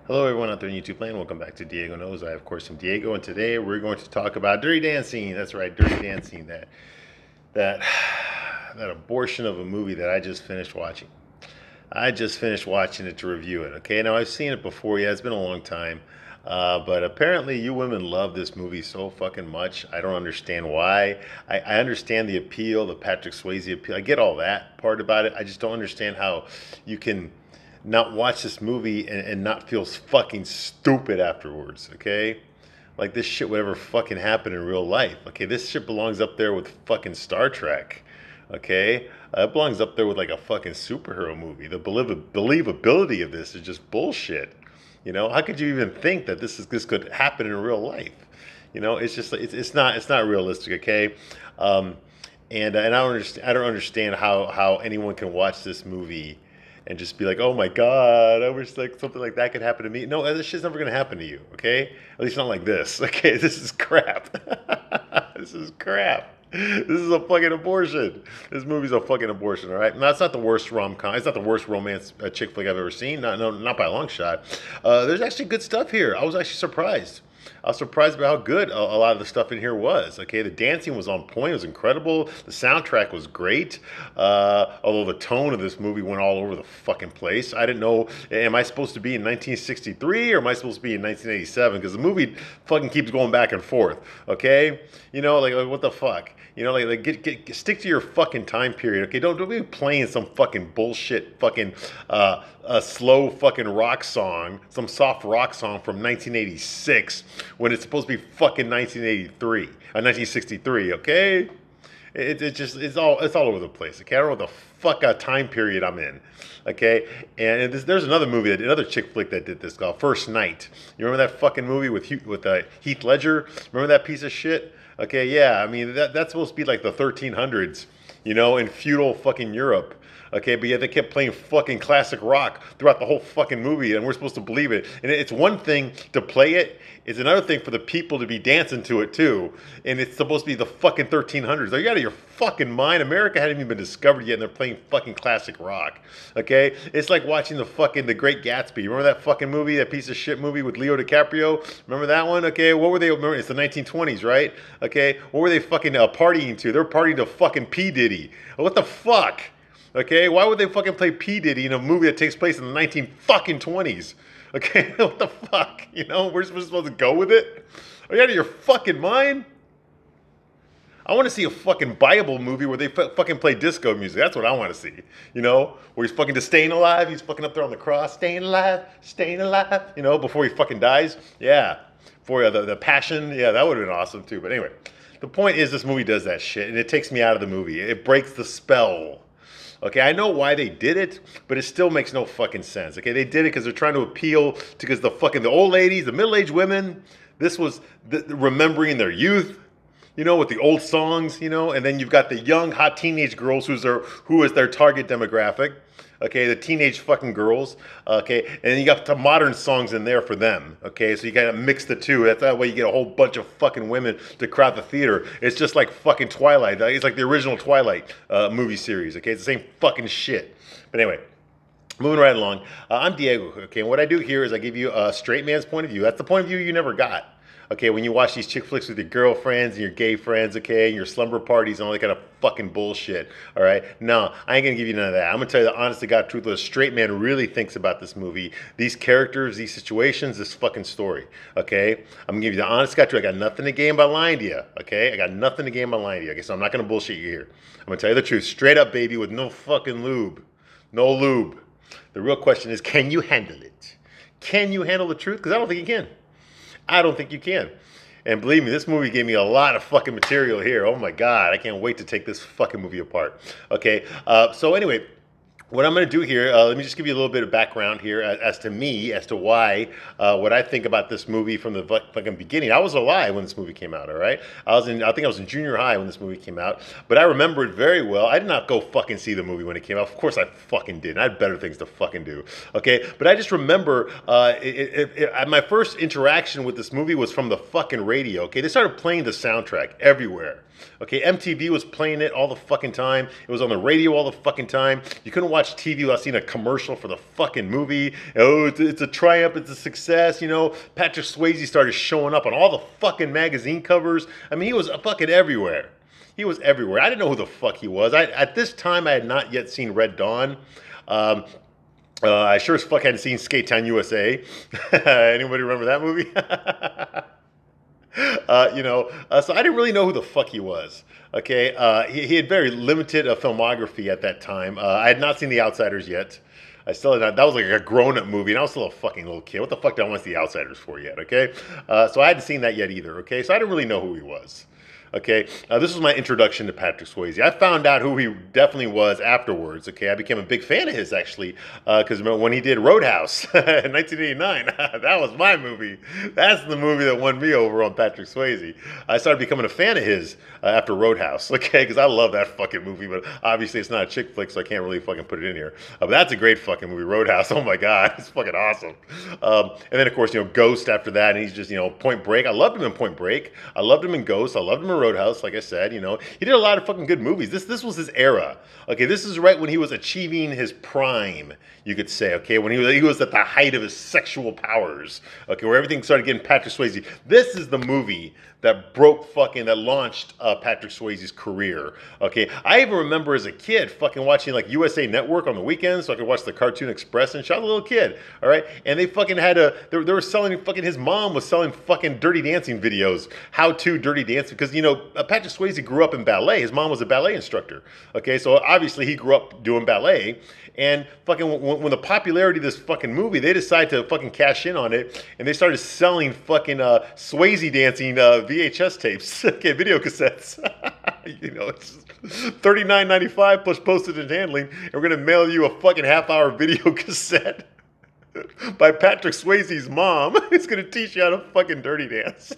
Hello, everyone out there in YouTube land. Welcome back to Diego Knows. I, of course, am Diego, and today we're going to talk about Dirty Dancing. That's right, Dirty Dancing. That that abortion of a movie that I just finished watching. I just finished watching it to review it. Okay, now I've seen it before. Yeah, it's been a long time, but apparently you women love this movie so fucking much. I don't understand why. I understand the appeal, the Patrick Swayze appeal. I get all that part about it. I just don't understand how you can not watch this movie and not feel fucking stupid afterwards, okay? Like this shit would ever fucking happen in real life. Okay, this shit belongs up there with fucking Star Trek. Okay, it belongs up there with like a fucking superhero movie. The believability of this is just bullshit. You know, how could you even think that this could happen in real life? You know, it's just it's not realistic. Okay, and I don't understand how anyone can watch this movie and just be like, oh my God, I wish like something like that could happen to me. No, this shit's never gonna happen to you, okay? At least not like this. Okay, this is crap. This is crap. This is a fucking abortion. This movie's a fucking abortion, all right? Now, it's not the worst rom-com. It's not the worst romance chick flick I've ever seen. Not by a long shot. There's actually good stuff here. I was actually surprised. I was surprised by how good a lot of the stuff in here was. Okay, the dancing was on point. It was incredible. The soundtrack was great. Although the tone of this movie went all over the fucking place. I didn't know, am I supposed to be in 1963 or am I supposed to be in 1987? Because the movie fucking keeps going back and forth. Okay, you know, like what the fuck? You know, stick to your fucking time period. Okay, don't be playing some fucking bullshit fucking a slow fucking rock song, some soft rock song from 1986 when it's supposed to be fucking 1983 1963. Okay, it's all over the place. Okay, I don't know what the fuck time period I'm in. Okay, and there's another movie, another chick flick that did this called First Night. You remember that fucking movie with Heath Ledger? Remember that piece of shit? Okay, yeah, I mean that's supposed to be like the 1300s, you know, in feudal fucking Europe. Okay, but yet they kept playing fucking classic rock throughout the whole fucking movie, and we're supposed to believe it. And it's one thing to play it; it's another thing for the people to be dancing to it too. And it's supposed to be the fucking 1300s. Are you out of your fucking mind? America hadn't even been discovered yet, and they're playing fucking classic rock. Okay, it's like watching The Great Gatsby. Remember that fucking movie, that piece of shit movie with Leo DiCaprio? Remember that one? Okay, what were they? Remember, it's the 1920s, right? Okay, what were they fucking partying to? They're partying to fucking P Diddy. What the fuck? Okay, why would they fucking play P Diddy in a movie that takes place in the 1920s? Okay, what the fuck? You know, we're supposed to go with it? Are you out of your fucking mind? I want to see a fucking Bible movie where they fucking play disco music. That's what I want to see. You know, where he's fucking just staying alive. He's fucking up there on the cross, staying alive, staying alive. You know, before he fucking dies. Yeah, for the passion. Yeah, that would have been awesome too. But anyway, the point is, this movie does that shit, and it takes me out of the movie. It breaks the spell. Okay, I know why they did it, but it still makes no fucking sense. Okay, they did it because they're trying to appeal to because the old ladies, the middle-aged women. This was remembering their youth, you know, with the old songs, you know, and then you've got the young, hot teenage girls who is their target demographic. Okay, the teenage fucking girls. Okay, and then you got the modern songs in there for them. Okay, so you gotta mix the two. That way you get a whole bunch of fucking women to crowd the theater. It's just like fucking Twilight. It's like the original Twilight movie series. Okay, it's the same fucking shit. But anyway. Moving right along, I'm Diego, okay, and what I do here is I give you a straight man's point of view. That's the point of view you never got. Okay, when you watch these chick flicks with your girlfriends and your gay friends, okay, and your slumber parties and all that kind of fucking bullshit, all right? No, I ain't gonna give you none of that. I'm gonna tell you the honest to God truth, what a straight man really thinks about this movie, these characters, these situations, this fucking story, okay? I'm gonna give you the honest to God truth. I got nothing to gain by lying to you, okay? I got nothing to gain by lying to you, okay? So I'm not gonna bullshit you here. I'm gonna tell you the truth, straight up, baby, with no fucking lube. No lube. The real question is, can you handle it? Can you handle the truth? Because I don't think you can. I don't think you can. And believe me, this movie gave me a lot of fucking material here. Oh my God, I can't wait to take this fucking movie apart. Okay, so anyway, what I'm going to do here, let me just give you a little bit of background here as to me, as to why, what I think about this movie from the fucking beginning. I was alive when this movie came out, all right? I think I was in junior high when this movie came out, but I remember it very well. I did not go fucking see the movie when it came out. Of course I fucking did. I had better things to fucking do, okay? But I just remember my first interaction with this movie was from the fucking radio, okay? They started playing the soundtrack everywhere. Okay, MTV was playing it all the fucking time. It was on the radio all the fucking time. You couldn't watch TV without seeing a commercial for the fucking movie. Oh, it's a triumph, it's a success. You know, Patrick Swayze started showing up on all the fucking magazine covers. I mean, he was fucking everywhere. He was everywhere. I didn't know who the fuck he was. At this time, I had not yet seen Red Dawn. I sure as fuck hadn't seen Skate Town USA. Anybody remember that movie? So I didn't really know who the fuck he was. Okay, he had very limited filmography at that time. I had not seen The Outsiders yet. I still had not. That was like a grown-up movie, and I was still a fucking little kid. What the fuck did I want to see The Outsiders for yet? Okay, so I hadn't seen that yet either. Okay, so I didn't really know who he was. Okay, this was my introduction to Patrick Swayze. I found out who he definitely was afterwards. Okay, I became a big fan of his actually, because when he did Roadhouse in 1989, that was my movie. That's the movie that won me over on Patrick Swayze. I started becoming a fan of his after Roadhouse. Okay, because I love that fucking movie, but obviously it's not a chick flick, so I can't really fucking put it in here. But that's a great fucking movie, Roadhouse. Oh my god, it's fucking awesome. And then of course Ghost after that, and he's just Point Break. I loved him in Point Break. I loved him in Ghost. I loved him in Roadhouse, like I said, he did a lot of fucking good movies. This was his era. Okay, this is right when he was achieving his prime, you could say. Okay, when he was at the height of his sexual powers. Okay, where everything started getting Patrick Swayze. This is the movie that launched Patrick Swayze's career. Okay, I even remember as a kid fucking watching like USA Network on the weekends so I could watch the Cartoon Express and shit. I was a little kid, all right, and they fucking had they were selling fucking, his mom was selling fucking Dirty Dancing videos, how-to Dirty Dancing, because Patrick Swayze grew up in ballet. His mom was a ballet instructor. Okay, so obviously he grew up doing ballet. And fucking when the popularity of this fucking movie, they decided to fucking cash in on it, and they started selling fucking Swayze dancing VHS tapes, okay, video cassettes. It's $39.95 plus postage and handling, and we're gonna mail you a fucking half-hour video cassette by Patrick Swayze's mom. It's gonna teach you how to fucking dirty dance.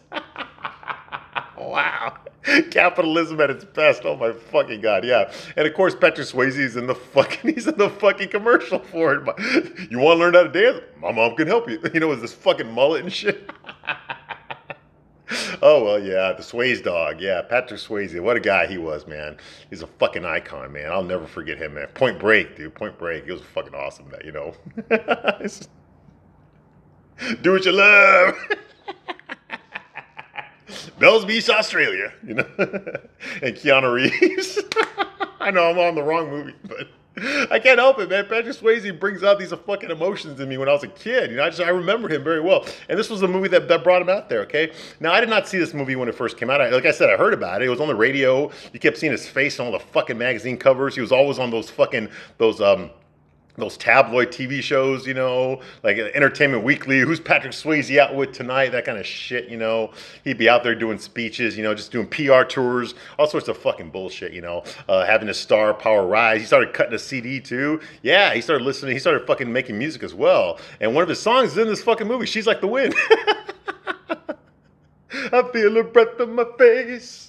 Wow. Capitalism at its best. Oh my fucking god, yeah. And of course Patrick Swayze is in the fucking commercial for it. You want to learn how to dance? My mom can help you. With this fucking mullet and shit. Oh well, yeah, the Swayze dog. Yeah, Patrick Swayze. What a guy he was, man. He's a fucking icon, man. I'll never forget him, man. Point Break, dude. Point Break. He was fucking awesome, man, Do what you love. Bells Beach, Australia, and Keanu Reeves. I know I'm on the wrong movie, but I can't help it, man. Patrick Swayze brings out these fucking emotions in me when I was a kid. I remember him very well. And this was the movie that brought him out there, okay? Now, I did not see this movie when it first came out. Like I said, I heard about it. It was on the radio. You kept seeing his face on all the fucking magazine covers. He was always on those tabloid TV shows, like Entertainment Weekly, who's Patrick Swayze out with tonight, that kind of shit, He'd be out there doing speeches, just doing PR tours, all sorts of fucking bullshit, having his star power rise. He started cutting a CD too. Yeah, he started listening. He started fucking making music as well. And one of his songs is in this fucking movie, She's Like the Wind. I feel a breath on my face.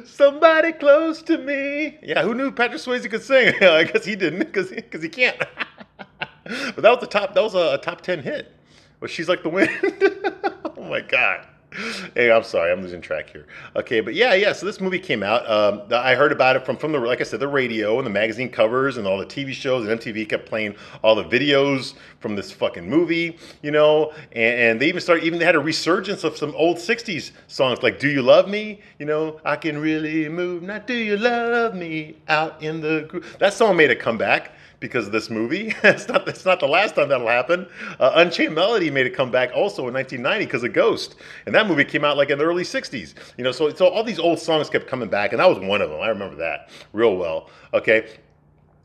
Somebody close to me. Yeah, who knew Patrick Swayze could sing? I guess he didn't, because he can't. But that was a top 10 hit. But She's Like the Wind. Oh my god. Hey, I'm sorry, I'm losing track here. Okay, but yeah. So this movie came out. I heard about it from the, like I said, the radio and the magazine covers and all the TV shows, and MTV kept playing all the videos from this fucking movie, And they even had a resurgence of some old '60s songs like "Do You Love Me?" I can really move. Now, do you love me? Out in the groove. That song made a comeback because of this movie. It's not the last time that'll happen. Unchained Melody made a comeback also in 1990 because of Ghost, and that movie came out like in the early 60s. So all these old songs kept coming back, and that was one of them. I remember that real well. Okay.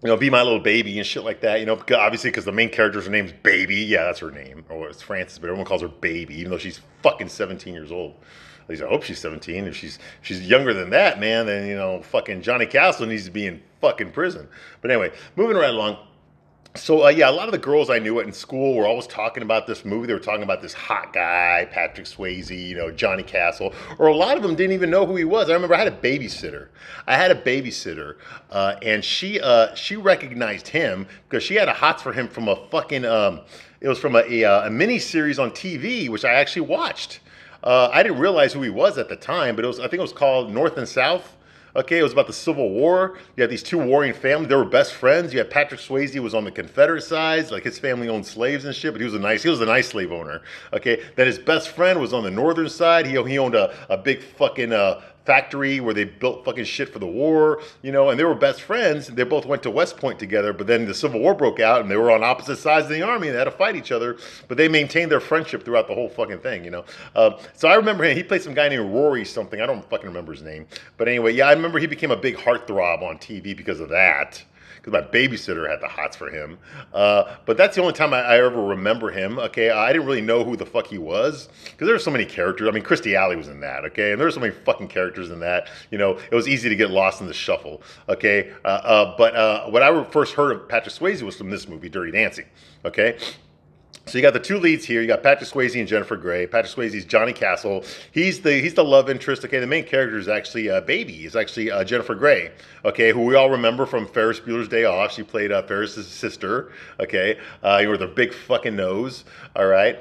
Be My Little Baby and shit like that, obviously because the main character's name's Baby. Yeah, that's her name. Or it's Frances, but everyone calls her Baby, even though she's fucking 17 years old. At least I hope she's 17. If she's younger than that, man, then, fucking Johnny Castle needs to be in fucking prison. But anyway, moving right along. So, yeah, a lot of the girls I knew in school were always talking about this movie. They were talking about this hot guy, Patrick Swayze, Johnny Castle. Or a lot of them didn't even know who he was. I remember I had a babysitter. And she recognized him because she had a hots for him from a fucking, it was from a mini series on TV, which I actually watched. I didn't realize who he was at the time, but I think it was called North and South. Okay, it was about the Civil War. You had these two warring families. They were best friends. You had Patrick Swayze was on the Confederate side, like his family owned slaves and shit, but he was a nice slave owner. Okay, then his best friend was on the northern side. He owned a big fucking factory where they built fucking shit for the war, and they were best friends. They both went to West Point together, but then the Civil War broke out and they were on opposite sides of the army and they had to fight each other, but they maintained their friendship throughout the whole fucking thing. So I remember him. He played some guy named Rory something. I don't fucking remember his name. But anyway, yeah, I remember he became a big heartthrob on TV because of that. Because my babysitter had the hots for him. But that's the only time I ever remember him. Okay, I didn't really know who the fuck he was because there were so many characters. I mean, Kirstie Alley was in that. Okay, and there were so many fucking characters in that. It was easy to get lost in the shuffle. Okay, but when I first heard of Patrick Swayze was from this movie, Dirty Dancing. Okay. So you got the two leads here. You got Patrick Swayze and Jennifer Grey. Patrick Swayze's Johnny Castle. He's the love interest. Okay, the main character is actually Baby. He's actually Jennifer Grey. Okay, who we all remember from Ferris Bueller's Day Off. She played Ferris's sister. Okay, with her big fucking nose. All right.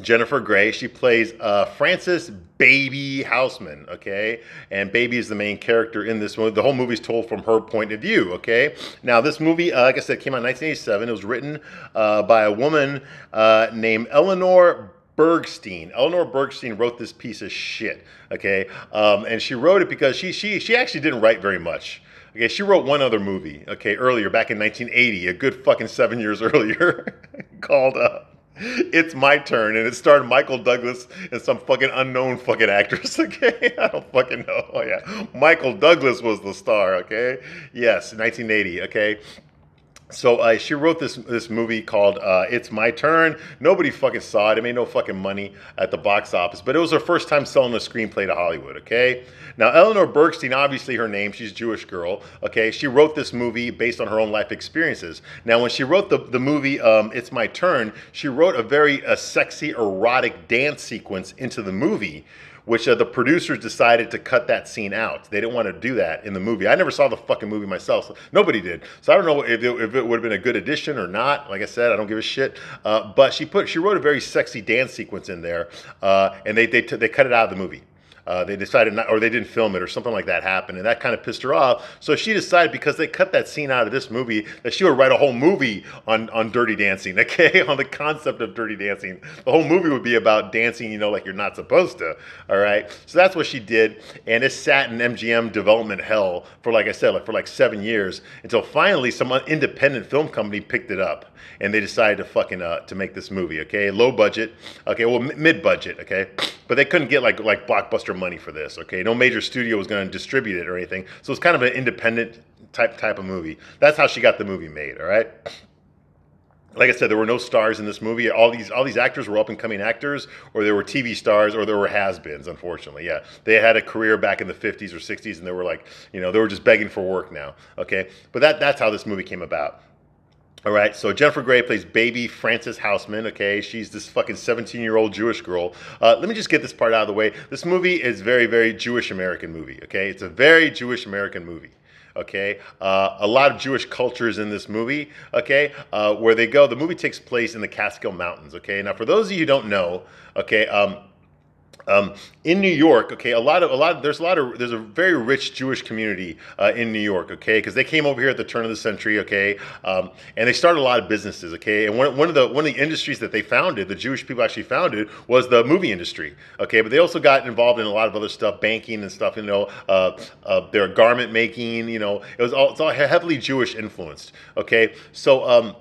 Jennifer Grey, she plays Frances Baby Houseman, okay? And Baby is the main character in this movie. The whole movie is told from her point of view, okay? Now, this movie, like I said, came out in 1987. It was written by a woman named Eleanor Bergstein. Eleanor Bergstein wrote this piece of shit, okay? And she wrote it because she actually didn't write very much. Okay, she wrote one other movie, okay, earlier, back in 1980, a good fucking 7 years earlier, called... It's My Turn, and it starred Michael Douglas and some fucking unknown fucking actress, okay? I don't fucking know. Oh, yeah. Michael Douglas was the star, okay? Yes, 1980, okay? So she wrote this movie called It's My Turn. Nobody fucking saw it. It made no fucking money at the box office, but it was her first time selling a screenplay to Hollywood, okay? Now, Eleanor Bergstein, obviously her name, she's a Jewish girl, okay? She wrote this movie based on her own life experiences. Now, when she wrote the movie It's My Turn, she wrote a very sexy, erotic dance sequence into the movie, which the producers decided to cut that scene out. They didn't want to do that in the movie. I never saw the fucking movie myself. So nobody did. So I don't know if it would have been a good addition or not. Like I said, I don't give a shit. But she wrote a very sexy dance sequence in there, and they cut it out of the movie. They decided not, or they didn't film it, or something like that happened, and that kind of pissed her off. So she decided, because they cut that scene out of this movie, that she would write a whole movie on Dirty Dancing, okay, on the concept of Dirty Dancing. The whole movie would be about dancing, like you're not supposed to, all right? So that's what she did, and it sat in MGM development hell for, like I said, for like 7 years, until finally some independent film company picked it up, and they decided to fucking to make this movie, okay? Low budget, okay, well, mid-budget, okay? But they couldn't get like blockbuster money for this, okay? No major studio was going to distribute it or anything. So it's kind of an independent type of movie. That's how she got the movie made, all right? Like I said, there were no stars in this movie. All these actors were up-and-coming actors, or they were TV stars, or they were has-beens, unfortunately. Yeah, they had a career back in the 50s or 60s, and they were like, they were just begging for work now, okay? But that's how this movie came about. All right, so Jennifer Grey plays Baby Frances Houseman, okay? She's this fucking 17-year-old Jewish girl. Let me just get this part out of the way. This movie is very, very Jewish-American movie, okay? It's a very Jewish-American movie, okay? A lot of Jewish cultures in this movie, okay? Where they go, the movie takes place in the Catskill Mountains, okay? Now, for those of you who don't know, okay, in New York, okay, there's a very rich Jewish community in New York, okay, because they came over here at the turn of the century, okay, and they started a lot of businesses, okay, and one of the industries that they founded, the Jewish people actually founded, was the movie industry, okay, but they also got involved in a lot of other stuff, banking and stuff, their garment making, it's all heavily Jewish influenced, okay, so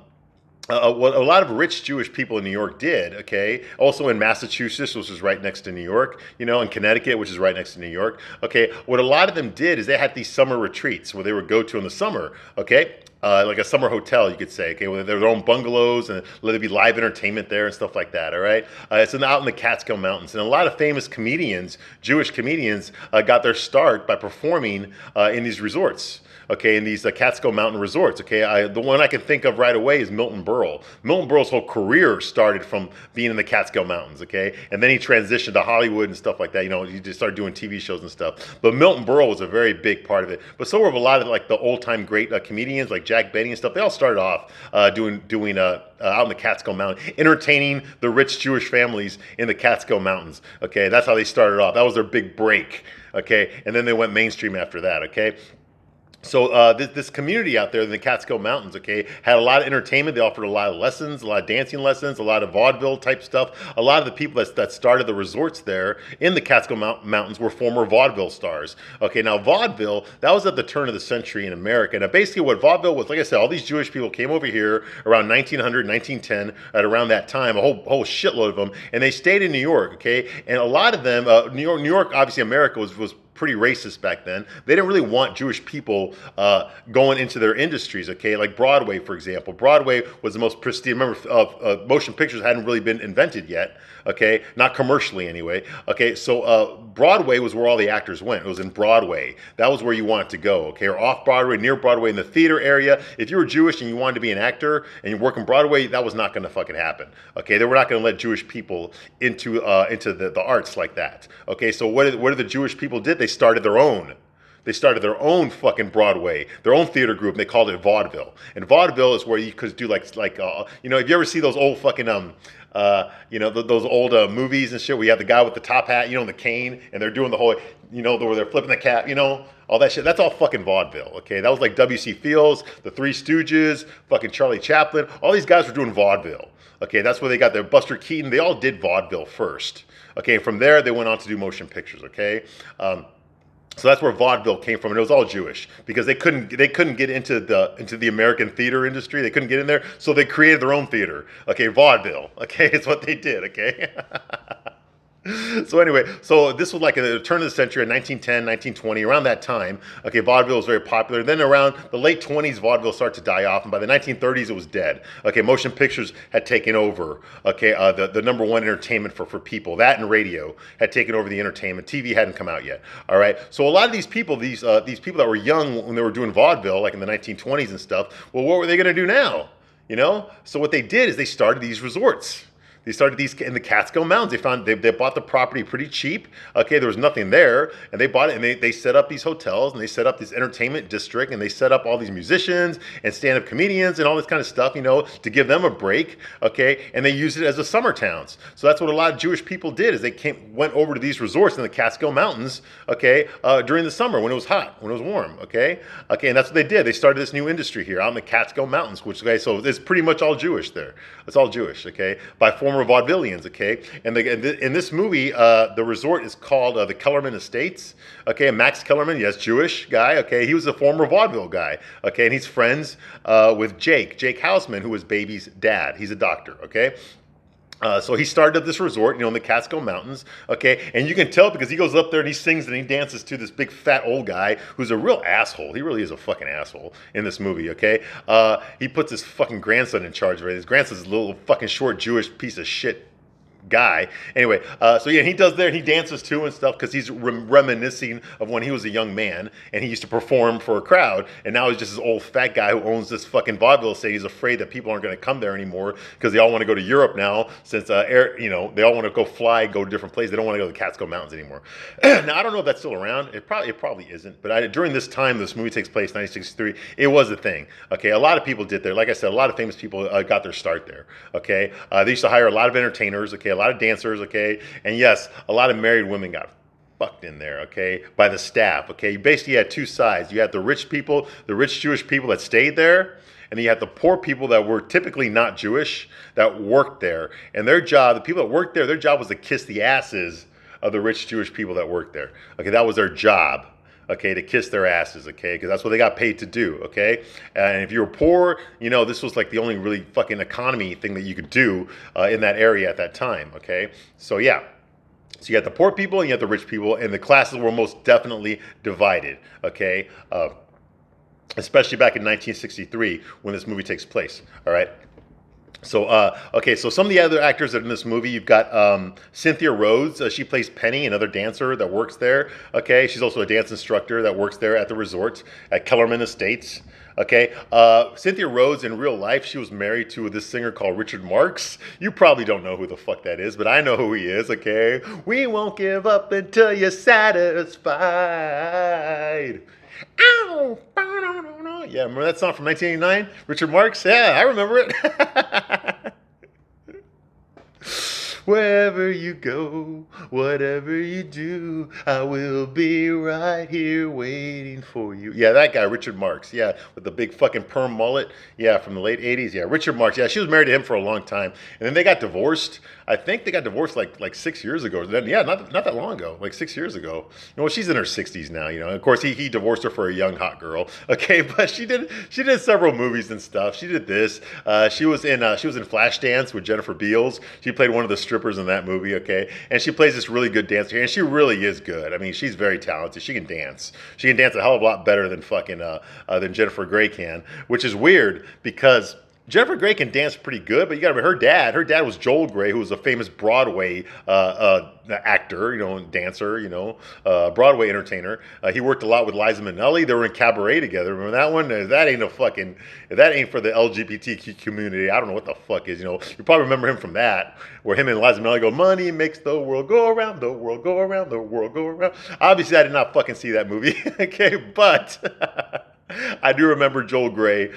what a lot of rich Jewish people in New York did, okay, also in Massachusetts, which is right next to New York, and Connecticut, which is right next to New York, okay, what a lot of them did is they had these summer retreats where they would go to in the summer, okay, like a summer hotel, you could say, okay, with their own bungalows, and there'd be live entertainment there and stuff like that, all right? It's out in the Catskill Mountains, and a lot of famous comedians, Jewish comedians, got their start by performing in these resorts. Okay, in these Catskill Mountain resorts, okay? The one I can think of right away is Milton Berle. Milton Berle's whole career started from being in the Catskill Mountains, okay? And then he transitioned to Hollywood and stuff like that. He just started doing TV shows and stuff. But Milton Berle was a very big part of it. But so were a lot of like the old-time great comedians like Jack Benny and stuff, they all started off doing out in the Catskill Mountains, entertaining the rich Jewish families in the Catskill Mountains. Okay, that's how they started off. That was their big break. Okay, and then they went mainstream after that. Okay. So this community out there in the Catskill Mountains, okay, had a lot of entertainment. They offered a lot of lessons, a lot of dancing lessons, a lot of vaudeville type stuff. A lot of the people that started the resorts there in the Catskill Mountains were former vaudeville stars. Okay, now vaudeville, that was at the turn of the century in America. Now basically what vaudeville was, like I said, all these Jewish people came over here around 1900, 1910, at around that time, a whole shitload of them, and they stayed in New York, okay? And a lot of them, New York, obviously America was pretty racist back then. They didn't really want Jewish people going into their industries, okay? Like Broadway, for example. Broadway was the most pristine. Remember, motion pictures hadn't really been invented yet, okay? Not commercially anyway, okay? So Broadway was where all the actors went. It was in Broadway. That was where you wanted to go, okay? Or off Broadway, near Broadway, in the theater area. If you were Jewish and you wanted to be an actor and you work in Broadway, that was not going to fucking happen, okay? They were not going to let Jewish people into the arts like that, okay? So what did the Jewish people did? They started their own. They started their own fucking Broadway, their own theater group, and they called it vaudeville. And vaudeville is where you could do like you know, if you ever see those old fucking you know, those old movies and shit where you have the guy with the top hat, you know, and the cane, and they're doing the whole, you know, where they're flipping the cap, you know, all that shit. That's all fucking vaudeville, okay? That was like W.C. Fields, the Three Stooges, fucking Charlie Chaplin. All these guys were doing vaudeville, okay? That's where they got their Buster Keaton. They all did vaudeville first, okay? From there, they went on to do motion pictures, okay? So that's where vaudeville came from, and it was all Jewish because they couldn't get into the American theater industry. They couldn't get in there, so they created their own theater. Okay, vaudeville. Okay, it's what they did. Okay. So anyway, so this was like at the turn of the century in 1910, 1920, around that time. Okay, vaudeville was very popular. Then around the late 20s, vaudeville started to die off, and by the 1930s, it was dead. Okay, motion pictures had taken over. Okay, the number one entertainment for people. That and radio had taken over the entertainment. TV hadn't come out yet. All right, so a lot of these people that were young when they were doing vaudeville, like in the 1920s and stuff, well, what were they going to do now? You know, so what they did is they started these resorts. They started these in the Catskill Mountains. They bought the property pretty cheap. Okay, there was nothing there, and they bought it, and they set up these hotels, and they set up this entertainment district, and they set up all these musicians and stand-up comedians and all this kind of stuff, you know, to give them a break. Okay, and they used it as a summer towns. So that's what a lot of Jewish people did, is they went over to these resorts in the Catskill Mountains. Okay, during the summer when it was hot, when it was warm. Okay, and that's what they did. They started this new industry here out in the Catskill Mountains, which so it's pretty much all Jewish there. It's all Jewish. Okay, by former vaudevillians, okay? And in this movie, the resort is called the Kellerman Estates, okay? Max Kellerman, yes, Jewish guy, okay? He was a former vaudeville guy, okay? And he's friends with Jake Houseman, who was Baby's dad. He's a doctor, okay? So he started up this resort, you know, in the Catskill Mountains, okay? And you can tell because he goes up there and he sings and he dances to this big fat old guy who's a real asshole. He really is a fucking asshole in this movie, okay? He puts his fucking grandson in charge of it. His grandson's a little fucking short Jewish piece of shit guy. Anyway, so yeah, he does there and he dances too and stuff because he's reminiscing of when he was a young man and he used to perform for a crowd, and now he's just this old fat guy who owns this fucking vaudeville state. He's afraid that people aren't going to come there anymore because they all want to go to Europe now since you know, they all want to go fly, go to different places. They don't want to go to the Catskill Mountains anymore. Now I don't know if that's still around. It probably isn't. But during this time, this movie takes place, 1963. It was a thing. Okay, a lot of people did there. Like I said, a lot of famous people got their start there. Okay, they used to hire a lot of entertainers. Okay, a lot of dancers, okay? And yes, a lot of married women got fucked in there, okay, by the staff, okay? You basically had two sides. You had the rich people, the rich Jewish people that stayed there, and then you had the poor people that were typically not Jewish that worked there. And their job, the people that worked there, their job was to kiss the asses of the rich Jewish people that worked there. Okay, that was their job. Okay, to kiss their asses, okay, because that's what they got paid to do, okay? And if you were poor, you know, this was like the only really fucking economy thing that you could do in that area at that time, okay? So yeah, so you had the poor people and you had the rich people, and the classes were most definitely divided, okay? Especially back in 1963 when this movie takes place, all right? So, okay, so some of the other actors that are in this movie, you've got Cynthia Rhodes. She plays Penny, another dancer that works there. Okay, she's also a dance instructor that works there at the resort at Kellerman Estates. Okay, Cynthia Rhodes in real life, she was married to this singer called Richard Marx. You probably don't know who the fuck that is, but I know who he is, okay? We won't give up until you're satisfied. Ow! Yeah, remember that song from 1989? Richard Marx? Yeah, I remember it. Wherever you go, whatever you do, I will be right here waiting for you. Yeah, that guy, Richard Marx. Yeah, with the big fucking perm mullet. Yeah, from the late 80s. Yeah, Richard Marx. Yeah, she was married to him for a long time. And then they got divorced. I think they got divorced like 6 years ago. Then, yeah, not that long ago, like 6 years ago. You know, she's in her 60s now, you know. Of course, he divorced her for a young, hot girl. Okay, but she did several movies and stuff. She did this. She was in Flashdance with Jennifer Beals. She played one of the strippers in that movie, okay? And she plays this really good dancer, and she really is good. I mean, she's very talented. She can dance. She can dance a hell of a lot better than than Jennifer Grey can, which is weird because Jennifer Grey can dance pretty good, but you got to remember her dad was Joel Grey, who was a famous Broadway actor, you know, dancer, you know, Broadway entertainer. He worked a lot with Liza Minnelli. They were in Cabaret together. Remember that one? That ain't for the LGBTQ community. I don't know what the fuck is, you know. You probably remember him from that, where him and Liza Minnelli go, money makes the world go around, the world go around, the world go around. Obviously, I did not fucking see that movie, okay, but I do remember Joel Grey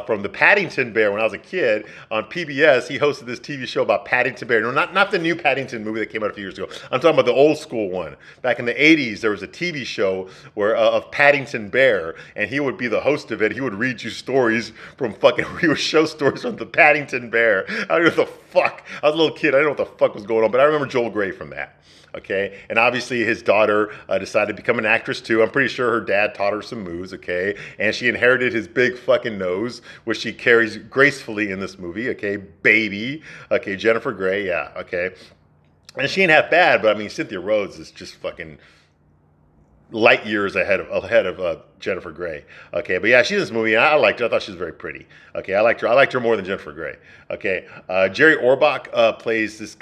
from the Paddington Bear when I was a kid on PBS. He hosted this TV show about Paddington Bear. No, not the new Paddington movie that came out a few years ago. I'm talking about the old school one. Back in the 80s, there was a TV show of Paddington Bear, and he would be the host of it. He would read you stories he would show stories from the Paddington Bear. I don't know what the fuck. I was a little kid. I don't know what the fuck was going on, but I remember Joel Grey from that. Okay, and obviously his daughter decided to become an actress too. I'm pretty sure her dad taught her some moves, okay? And she inherited his big fucking nose, which she carries gracefully in this movie, okay? Baby, okay, Jennifer Grey, yeah, okay. And she ain't half bad, but I mean, Cynthia Rhodes is just fucking light years ahead of Jennifer Grey. Okay, but yeah, she's in this movie, and I liked her. I thought she was very pretty. Okay, I liked her more than Jennifer Grey. Okay, Jerry Orbach plays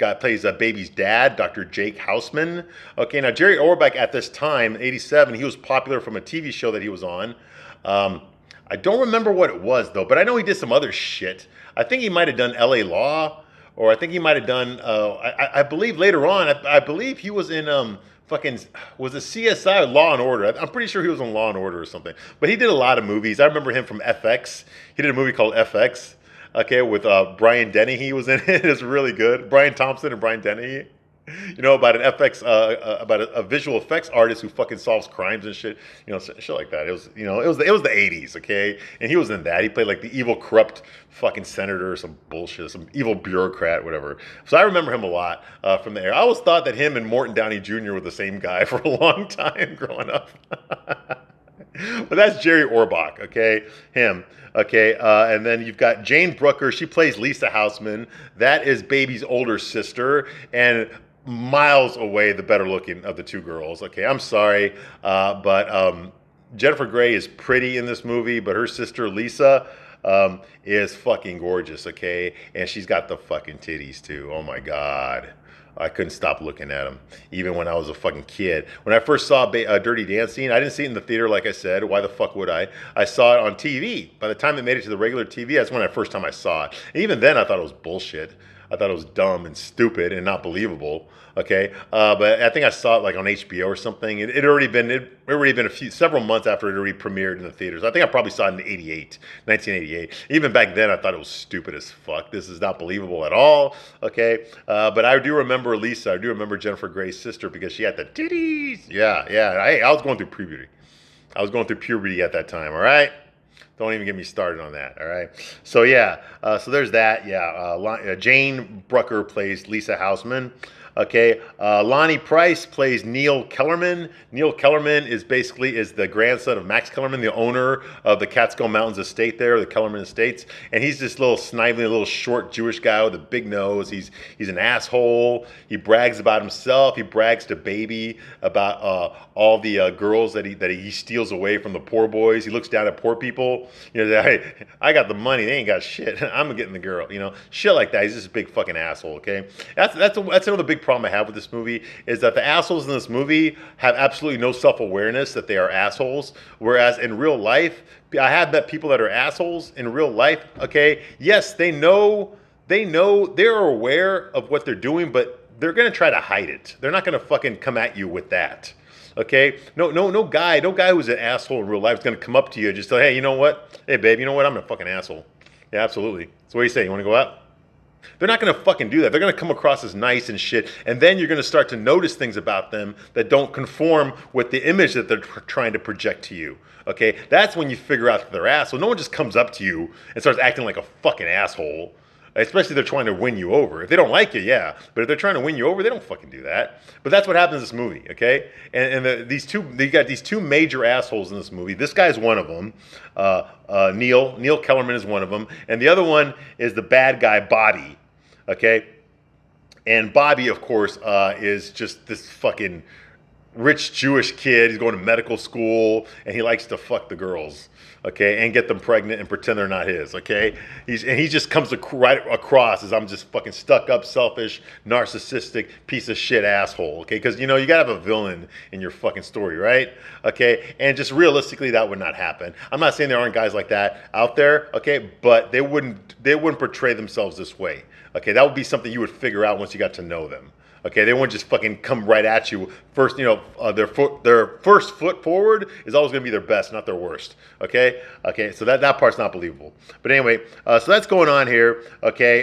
Baby's dad, Dr. Jake Houseman. Okay, now Jerry Orbach at this time, '87, he was popular from a TV show that he was on. I don't remember what it was though, but I know he did some other shit. I think he might have done L.A. Law, or I think he might have done. I believe later on, I believe he was in was it CSI or Law and Order? I'm pretty sure he was on Law and Order or something. But he did a lot of movies. I remember him from FX. He did a movie called FX, okay, with Brian Dennehy. He was in it. It's really good. Brian Thompson and Brian Dennehy. You know, about an FX, about a visual effects artist who fucking solves crimes and shit. You know, shit like that. It was the 80s, okay? And he was in that. He played like the evil, corrupt fucking senator or some bullshit, some evil bureaucrat, whatever. So I remember him a lot from there. I always thought that him and Morton Downey Jr. were the same guy for a long time growing up. But that's Jerry Orbach, okay? Him. Okay, and then you've got Jane Brooker. She plays Lisa Houseman. That is Baby's older sister, and miles away the better looking of the two girls. Okay, I'm sorry, but Jennifer Grey is pretty in this movie, but her sister Lisa is fucking gorgeous. Okay, and she's got the fucking titties too. Oh my god. I couldn't stop looking at them, even when I was a fucking kid. When I first saw Dirty Dancing, I didn't see it in the theater, like I said. Why the fuck would I? I saw it on TV. By the time it made it to the regular TV, that's when the first time I saw it. And even then, I thought it was bullshit. I thought it was dumb and stupid and not believable. Okay, but I think I saw it like on HBO or something. It had already been several months after it already premiered in the theaters. I think I probably saw it in 1988. Even back then, I thought it was stupid as fuck. This is not believable at all. Okay, but I do remember Lisa. I do remember Jennifer Grey's sister because she had the titties. Yeah. I was going through puberty. I was going through puberty at that time. All right. Don't even get me started on that, all right? So, yeah, so there's that, yeah. Jane Brooker plays Lisa Houseman, okay? Lonnie Price plays Neil Kellerman. Neil Kellerman is the grandson of Max Kellerman, the owner of the Catskill Mountains estate there, the Kellerman Estates. And he's this little snively, little short Jewish guy with a big nose. He's an asshole. He brags about himself. He brags to Baby about all the girls that he steals away from the poor boys. He looks down at poor people. You know, hey, I got the money. They ain't got shit. I'm getting the girl. You know, shit like that. He's just a big fucking asshole. Okay, that's another big problem I have with this movie is that the assholes in this movie have absolutely no self-awareness that they are assholes. Whereas in real life, I have met people that are assholes in real life. Okay, yes, they're aware of what they're doing, but they're gonna try to hide it. They're not gonna fucking come at you with that. Okay, no guy who's an asshole in real life is gonna come up to you and just say, hey, you know what? Hey, babe, you know what? I'm a fucking asshole. Yeah, absolutely. So what do you say? You want to go out? They're not going to fucking do that. They're going to come across as nice and shit, and then you're going to start to notice things about them that don't conform with the image that they're trying to project to you. Okay, that's when you figure out that they're assholes. No one just comes up to you and starts acting like a fucking asshole. Especially if they're trying to win you over. If they don't like you, yeah. But if they're trying to win you over, they don't fucking do that. But that's what happens in this movie, okay? And they got these two major assholes in this movie. This guy's one of them. Neil Kellerman is one of them. And the other one is the bad guy, Bobby, okay? And Bobby, of course, is just this fucking rich Jewish kid. He's going to medical school, and he likes to fuck the girls, okay, and get them pregnant and pretend they're not his, okay? He just comes right across as I'm just fucking stuck up, selfish, narcissistic, piece of shit asshole, okay? Because, you know, you gotta have a villain in your fucking story, right? Okay, and just realistically, that would not happen. I'm not saying there aren't guys like that out there, okay, but they wouldn't portray themselves this way, okay? That would be something you would figure out once you got to know them. Okay, they won't just fucking come right at you first. You know, their first foot forward is always going to be their best, not their worst. Okay, so that part's not believable. But anyway, so that's going on here. Okay,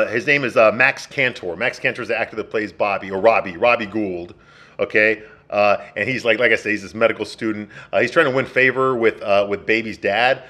his name is Max Cantor. Max Cantor is the actor that plays Robbie Gould. Okay. And he's like I said, he's this medical student. He's trying to win favor with Baby's dad,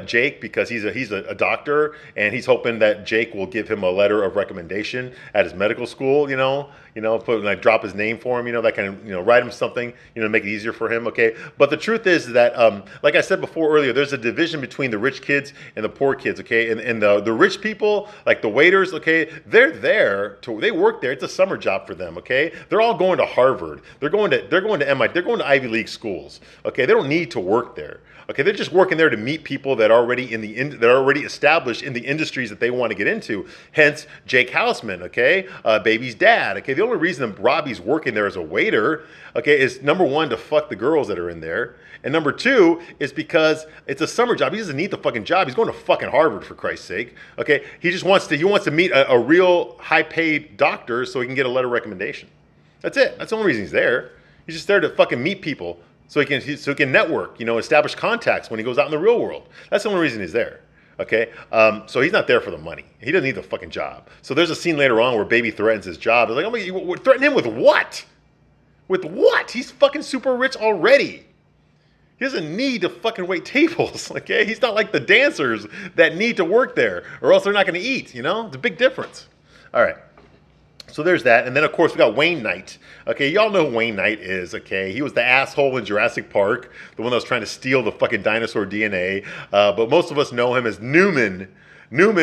Jake, because he's a doctor, and he's hoping that Jake will give him a letter of recommendation at his medical school. Drop his name for him. That kind of write him something. Make it easier for him. Okay, but the truth is that, like I said before earlier, there's a division between the rich kids and the poor kids. Okay, and the rich people, like the waiters, okay, they work there. It's a summer job for them. Okay, they're all going to Harvard. They're going to MIT. They're going to Ivy League schools. Okay, they don't need to work there. Okay, they're just working there to meet people that are already established in the industries that they want to get into. Hence, Jake Houseman. Okay, Baby's dad. Okay, the only reason Robbie's working there as a waiter, okay, is number one, to fuck the girls that are in there, and number two is because it's a summer job. He doesn't need the fucking job. He's going to fucking Harvard, for Christ's sake. Okay, he wants to meet a real high-paid doctor so he can get a letter of recommendation. That's it. That's the only reason he's there. He's just there to fucking meet people so he can network, establish contacts when he goes out in the real world. That's the only reason he's there. Okay, so he's not there for the money. He doesn't need the fucking job. So there's a scene later on where Baby threatens his job. It's like, oh, threaten him with what? With what? He's fucking super rich already. He doesn't need to fucking wait tables. Okay, he's not like the dancers that need to work there, or else they're not going to eat. It's a big difference. All right. So there's that. And then, of course, we got Wayne Knight. Okay, y'all know who Wayne Knight is, okay? He was the asshole in Jurassic Park, the one that was trying to steal the fucking dinosaur DNA. But most of us know him as Newman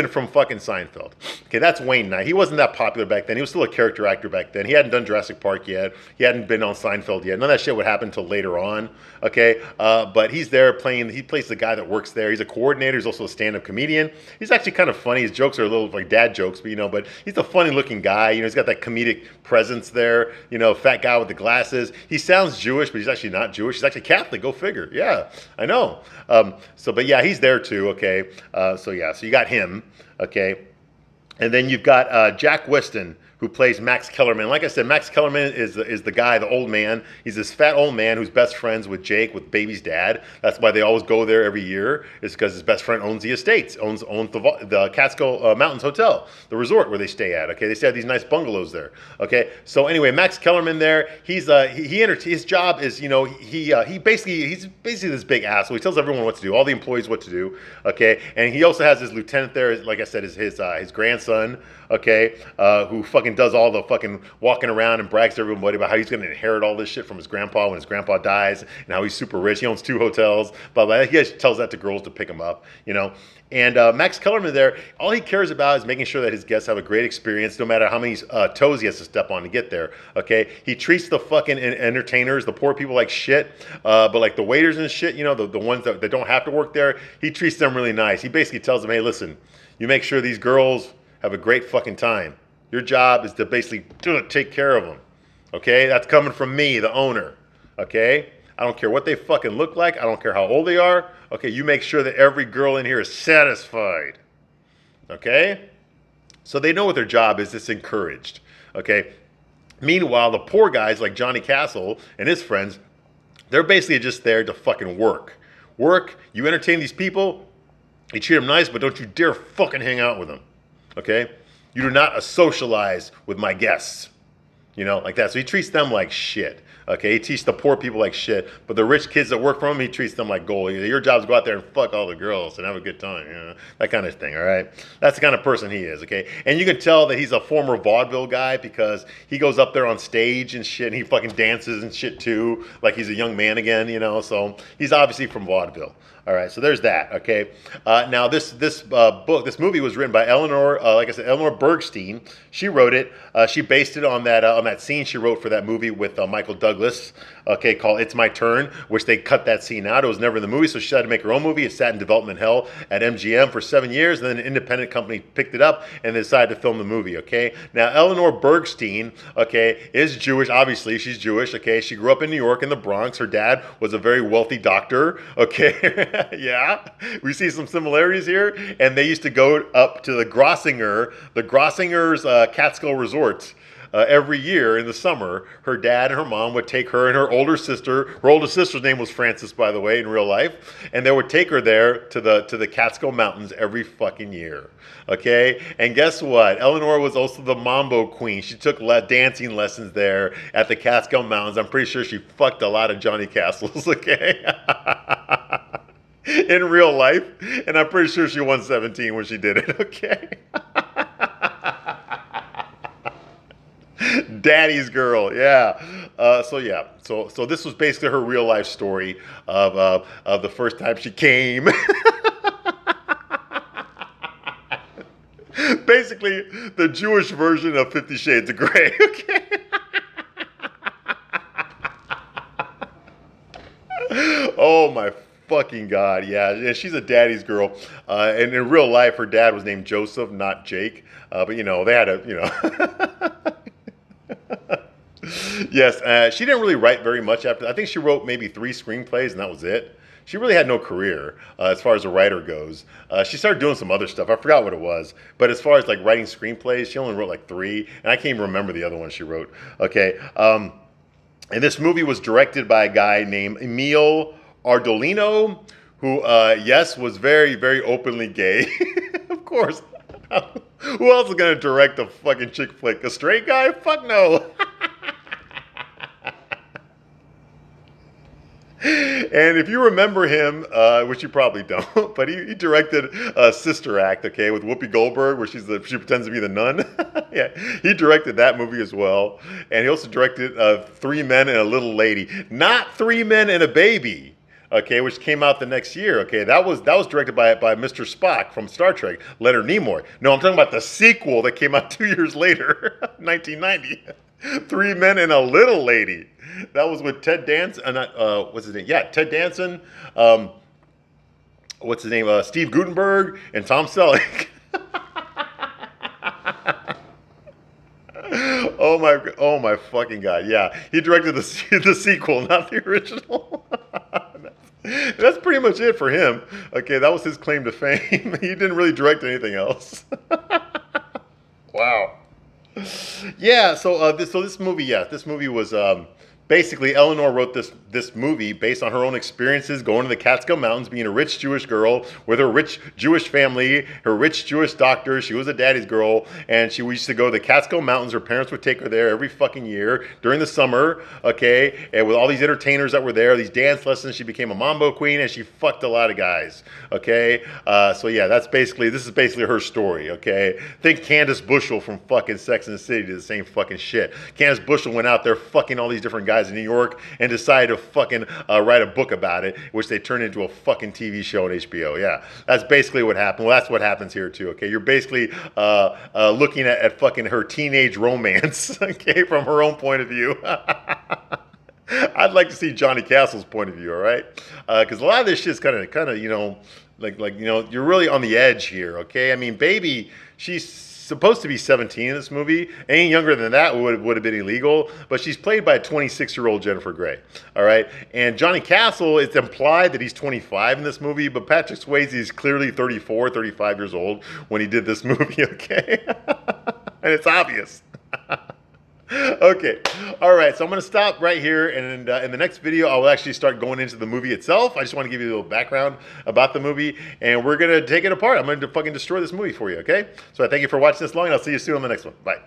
from fucking Seinfeld. Okay, that's Wayne Knight. He wasn't that popular back then. He was still a character actor back then. He hadn't done Jurassic Park yet. He hadn't been on Seinfeld yet. None of that shit would happen until later on. Okay, but he's there he plays the guy that works there. He's a coordinator. He's also a stand-up comedian. He's actually kind of funny. His jokes are a little like dad jokes, but he's a funny-looking guy. He's got that comedic presence there. Fat guy with the glasses. He sounds Jewish, but he's actually not Jewish. He's actually Catholic. Go figure. Yeah, I know. But yeah, he's there too. Okay, so you got him. Okay, and then you've got Jack Weston, who plays Max Kellerman. Like I said, Max Kellerman is the guy, the old man. He's this fat old man who's best friends with Jake, with Baby's dad. That's why they always go there every year, is because his best friend owns the estates, owns the Catskill Mountains Hotel, the resort where they stay at. Okay, they stay at these nice bungalows there. Okay, so anyway, Max Kellerman there, his job is, he's basically this big asshole. He tells everyone what to do, all the employees what to do. Okay, and he also has his lieutenant there, like I said, is his grandson. Okay, who fucking does all the fucking walking around and brags to everybody about how he's going to inherit all this shit from his grandpa when his grandpa dies, and how he's super rich. He owns 2 hotels, blah, blah. He just tells that to girls to pick him up, And Max Kellerman there, all he cares about is making sure that his guests have a great experience, no matter how many toes he has to step on to get there. Okay, he treats the fucking entertainers, the poor people, like shit, but like the waiters and shit, the ones that don't have to work there, he treats them really nice. He basically tells them, hey, listen, you make sure these girls have a great fucking time. Your job is to basically take care of them. Okay? That's coming from me, the owner. Okay? I don't care what they fucking look like. I don't care how old they are. Okay? You make sure that every girl in here is satisfied. Okay? So they know what their job is. It's encouraged. Okay? Meanwhile, the poor guys like Johnny Castle and his friends, they're basically just there to fucking work. Work, you entertain these people, you treat them nice, but don't you dare fucking hang out with them. Okay? You do not socialize with my guests. You know, like that. So he treats them like shit. Okay, he teaches the poor people like shit, but the rich kids that work for him, he treats them like gold. Your job is to go out there and fuck all the girls and have a good time, you know, that kind of thing, all right? That's the kind of person he is, okay? And you can tell that he's a former vaudeville guy because he goes up there on stage and shit, and he fucking dances and shit too, like he's a young man again, you know? So he's obviously from vaudeville. All right, so there's that. Okay, now this movie was written by Eleanor, like I said, Eleanor Bergstein. She wrote it. She based it on that scene she wrote for that movie with Michael Douglas. Okay, called "It's My Turn," which they cut that scene out. It was never in the movie, so she had to make her own movie. It sat in development hell at MGM for 7 years, and then an independent company picked it up and they decided to film the movie. Okay, now Eleanor Bergstein, okay, is Jewish. Obviously, she's Jewish. Okay, she grew up in New York in the Bronx. Her dad was a very wealthy doctor. Okay. Yeah, we see some similarities here. And they used to go up to the Grossinger's Catskill Resort every year in the summer. Her dad and her mom would take her and her older sister. Her older sister's name was Frances, by the way, in real life. And they would take her there to the Catskill Mountains every fucking year. Okay, and guess what? Eleanor was also the Mambo Queen. She took dancing lessons there at the Catskill Mountains. I'm pretty sure she fucked a lot of Johnny Castles. Okay. In real life, and I'm pretty sure she won 17 when she did it, okay? Daddy's girl, yeah. So this was basically her real life story of the first time she came. Basically, the Jewish version of 50 Shades of Grey, okay? Oh my fucking God, yeah. She's a daddy's girl. And in real life, her dad was named Joseph, not Jake. But, you know, they had a, you know. Yes, she didn't really write very much after. I think she wrote maybe 3 screenplays, and that was it. She really had no career as far as a writer goes. She started doing some other stuff. I forgot what it was. But as far as, like, writing screenplays, she only wrote, like, 3. And I can't even remember the other one she wrote. Okay. And this movie was directed by a guy named Emil Ardolino, who, yes, was very, very openly gay. Of course. Who else is going to direct a fucking chick flick? A straight guy? Fuck no. And if you remember him, which you probably don't, but he directed Sister Act, okay, with Whoopi Goldberg, where she pretends to be the nun. Yeah, he directed that movie as well. And he also directed 3 Men and a Little Lady. Not 3 Men and a Baby, okay, which came out the next year. Okay, that was directed by Mr. Spock from Star Trek, Leonard Nimoy. No, I'm talking about the sequel that came out 2 years later, 1990. 3 Men and a Little Lady. That was with Ted Danson. What's his name? Yeah, Ted Danson. What's his name? Steve Guttenberg and Tom Selleck. Oh my fucking God! Yeah, he directed the sequel, not the original. That's pretty much it for him. Okay, that was his claim to fame. He didn't really direct anything else. Wow. Yeah, so this movie was basically Eleanor wrote this movie based on her own experiences going to the Catskill Mountains, being a rich Jewish girl with her rich Jewish family, her rich Jewish doctor. She was a daddy's girl, and she used to go to the Catskill Mountains. Her parents would take her there every fucking year during the summer, okay? And with all these entertainers that were there, these dance lessons, she became a mambo queen, and she fucked a lot of guys, okay? So yeah, this is basically her story, okay? Think Candace Bushel from fucking Sex and the City did the same fucking shit. Candace Bushel went out there fucking all these different guys in New York and decided to fucking write a book about it, which they turned into a fucking TV show on HBO. Yeah, that's basically what happened. Well, that's what happens here too. Okay, you're basically looking at fucking her teenage romance. Okay, from her own point of view. I'd like to see Johnny Castle's point of view. All right, because a lot of this shit's kind of you know, like you know, you're really on the edge here. Okay, I mean, baby, she's supposed to be 17 in this movie. Any younger than that would have been illegal. But she's played by a 26-year-old Jennifer Grey. All right. And Johnny Castle, it's implied that he's 25 in this movie, but Patrick Swayze is clearly 34, 35 years old when he did this movie. Okay. And it's obvious. Okay. All right. So I'm going to stop right here. And in the next video, I will actually start going into the movie itself. I just want to give you a little background about the movie. And we're going to take it apart. I'm going to fucking destroy this movie for you. Okay. So I thank you for watching this long. And I'll see you soon on the next one. Bye.